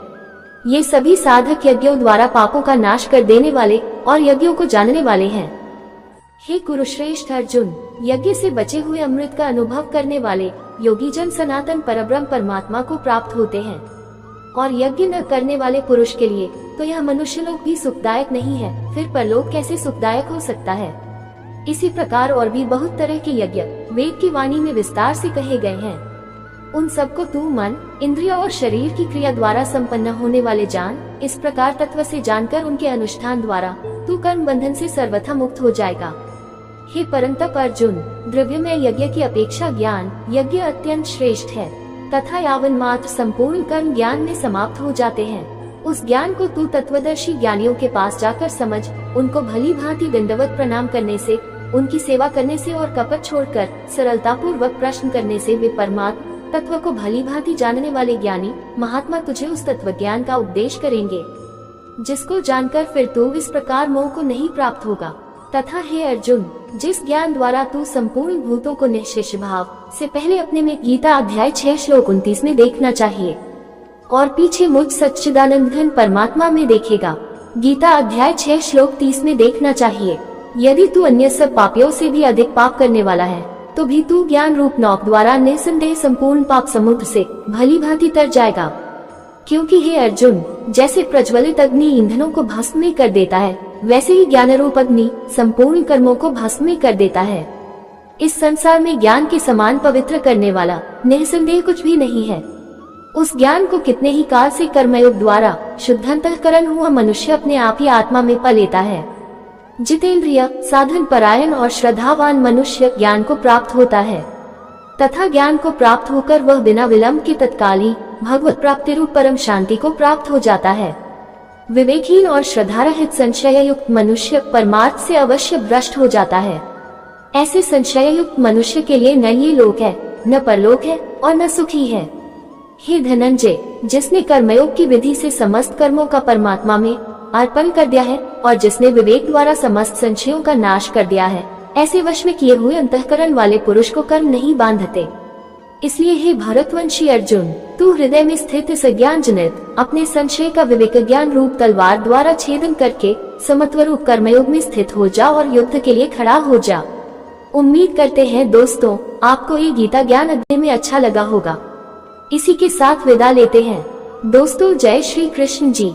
ये सभी साधक यज्ञों द्वारा पापों का नाश कर देने वाले और यज्ञों को जानने वाले हैं। हे कुरुश्रेष्ठ अर्जुन, यज्ञ से बचे हुए अमृत का अनुभव करने वाले योगी जन सनातन परब्रह्म परमात्मा को प्राप्त होते हैं, और यज्ञ न करने वाले पुरुष के लिए तो यह मनुष्यलोक भी सुखदायक नहीं है, फिर परलोक कैसे सुखदायक हो सकता है। इसी प्रकार और भी बहुत तरह के यज्ञ वेद की वाणी में विस्तार से कहे गए हैं। उन सबको तू मन, इंद्रियों और शरीर की क्रिया द्वारा संपन्न होने वाले जान। इस प्रकार तत्व से जानकर उनके अनुष्ठान द्वारा तू कर्म बंधन से सर्वथा मुक्त हो जाएगा। हे परंतप अर्जुन, द्रव्यमय यज्ञ की अपेक्षा ज्ञान यज्ञ अत्यंत श्रेष्ठ है, तथा यावन मात्र संपूर्ण कर्म ज्ञान में समाप्त हो जाते हैं। उस ज्ञान को तू तत्वदर्शी ज्ञानियों के पास जाकर समझ, उनको भली भांति दंडवत प्रणाम करने से, उनकी सेवा करने से और कपट छोड़कर सरलता पूर्वक प्रश्न करने से वे परमात्म तत्व को भली भांति जानने वाले ज्ञानी महात्मा तुझे उस तत्व ज्ञान का उपदेश करेंगे, जिसको जानकर फिर तू इस प्रकार मोह को नहीं प्राप्त होगा। तथा हे अर्जुन, जिस ज्ञान द्वारा तू संपूर्ण भूतों को निःशेष भाव से पहले अपने में गीता अध्याय 6 श्लोक 29 में देखना चाहिए और पीछे मुझ सच्चिदानंद घन परमात्मा में देखेगा। गीता अध्याय 6 श्लोक 30 में देखना चाहिए। यदि तू अन्य सब पापियों से भी अधिक पाप करने वाला है तो भी तू ज्ञान रूप नौक द्वारा निसंदेह संपूर्ण पाप समुद्र से भली भांति तर जाएगा। क्योंकि हे अर्जुन, जैसे प्रज्वलित अग्नि ईंधनों को भस्म में कर देता है, वैसे ही ज्ञान रूप अग्नि संपूर्ण कर्मों को भस्म में कर देता है। इस संसार में ज्ञान के समान पवित्र करने वाला निसंदेह कुछ भी नहीं है। उस ज्ञान को कितने ही काल से कर्मयोग द्वारा शुद्ध अंतःकरण हुआ मनुष्य अपने आप ही आत्मा में पा लेता है। जितेंद्रिय, साधन परायण और श्रद्धावान मनुष्य ज्ञान को प्राप्त होता है, तथा ज्ञान को प्राप्त होकर वह बिना विलंब के तत्काल ही भगवत प्राप्ति रूप परम शांति को प्राप्त हो जाता है। विवेकहीन और श्रद्धारहित संशय युक्त मनुष्य परमार्थ से अवश्य भ्रष्ट हो जाता है। ऐसे संशय युक्त मनुष्य के लिए न ये लोक है, न परलोक है और न सुखी है। हे धनंजय, जिसने कर्मयोग की विधि से समस्त कर्मों का परमात्मा में अर्पण कर दिया है और जिसने विवेक द्वारा समस्त संशयों का नाश कर दिया है, ऐसे वश में किए हुए अंतःकरण वाले पुरुष को कर्म नहीं बांधते। इसलिए हे भारतवंशी अर्जुन, तू हृदय में स्थित इस अज्ञान जनित अपने संशय का विवेक ज्ञान रूप तलवार द्वारा छेदन करके समत्व रूप कर्मयोग में स्थित हो जा और युद्ध के लिए खड़ा हो जा। उम्मीद करते हैं दोस्तों, आपको ये गीता ज्ञान अध्ययन में अच्छा लगा होगा। इसी के साथ विदा लेते हैं दोस्तों। जय श्री कृष्ण जी।